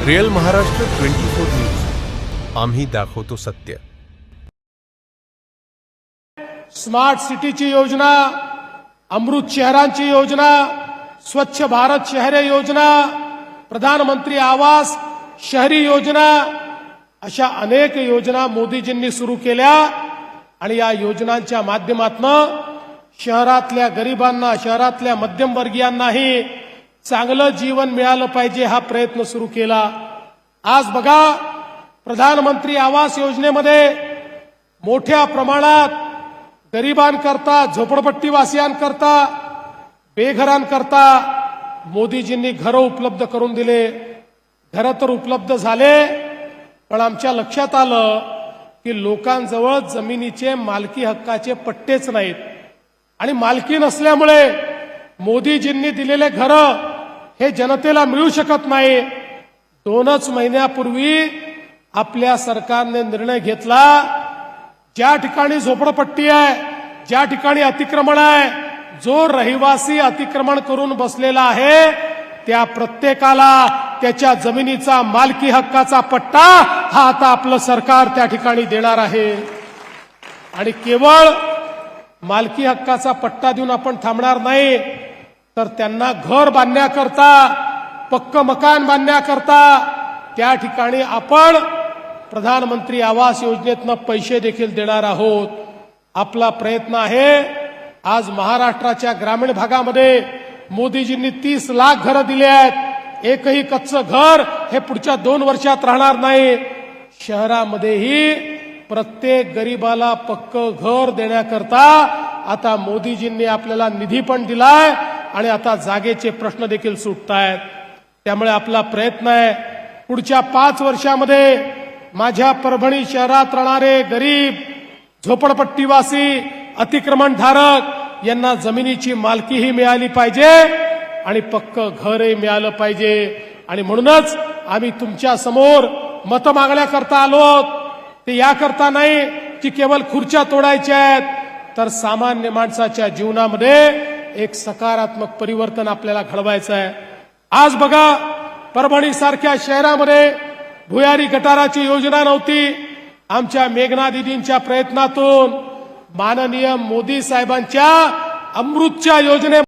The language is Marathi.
रियल महाराष्ट्र 24 न्यूज, आम्ही दाखवतो सत्य। स्मार्ट सिटीची योजना, अमृत शहरांची योजना, स्वच्छ भारत शहरे योजना, प्रधानमंत्री आवास शहरी योजना, अशा अनेक योजना मोदीजींनी सुरू केल्या आणि या योजनांच्या माध्यमातून शहरातल्या गरिबांना, शहरातल्या मध्यमवर्गीयांनाही चांगलं जीवन मिळालं पाहिजे हा प्रयत्न सुरू केला। आज बघा, प्रधानमंत्री आवास योजनेमध्ये मोठ्या प्रमाणात गरिबांकरता, झोपडपट्टीवासियांकरता, बेघरांकरता मोदीजींनी घरं उपलब्ध करून दिले। घरं तर उपलब्ध झाले, पण आमच्या लक्षात आलं की लोकांजवळ जमिनीचे मालकी हक्काचे पट्टेच नाहीत आणि मालकी नसल्यामुळे मोदीजींनी दिलेले घरं हे जनतेला मिळू शकत नाही। 2च महिन्यापूर्वी आपल्या सरकारने निर्णय घेतला, ज्या ठिकाणी झोपडपट्टी आहे, ज्या ठिकाणी अतिक्रमण आहे, जो रहिवासी अतिक्रमण करून बसलेला आहे त्या प्रत्येकाला त्याच्या जमिनीचा मालकी हक्काचा पट्टा हा आता आपलं सरकार त्या ठिकाणी देणार आहे। आणि केवळ मालकी हक्काचा पट्टा देऊन आपण थांबणार नाही, तर त्यांना घर बांधण्याकरता, पक्क मकान बांधण्याकरता त्या ठिकाणी आपण प्रधानमंत्री आवास योजनेतनं पैसे देखील देणार आहोत। आपला प्रयत्न आहे, आज महाराष्ट्राच्या ग्रामीण भागामध्ये मोदीजींनी 30 लाख घरं दिली आहेत। एकही कच्चं घर हे पुढच्या 2 वर्षात राहणार नाही। शहरामध्येही प्रत्येक गरीबाला पक्क घर देण्याकरता आता मोदीजींनी आपल्याला निधी पण दिलाय आणि आता जागेचे प्रश्न देखील सुटतायत। त्यामुळे आपला प्रयत्न आहे, पुढच्या 5 वर्षामध्ये माझ्या परभणी शहरात राहणारे गरीब, झोपडपट्टीवासी, अतिक्रमणधारक यांना जमिनीची मालकीही मिळाली पाहिजे आणि पक्क घरही मिळालं पाहिजे। आणि म्हणूनच आम्ही तुमच्या समोर मत मागण्याकरता आलो। ते याकरता नाही की केवळ खुर्च्या तोडायच्या आहेत, तर सामान्य माणसाच्या जीवनामध्ये एक सकारात्मक परिवर्तन आपल्याला घडवायचं आहे। आज बघा, परभणी सारख्या शहरामध्ये भुयारी गटाराची योजना नव्हती। आमच्या मेघना दीदींच्या प्रयत्नातून माननीय मोदी साहेबांच्या अमृतच्या योजने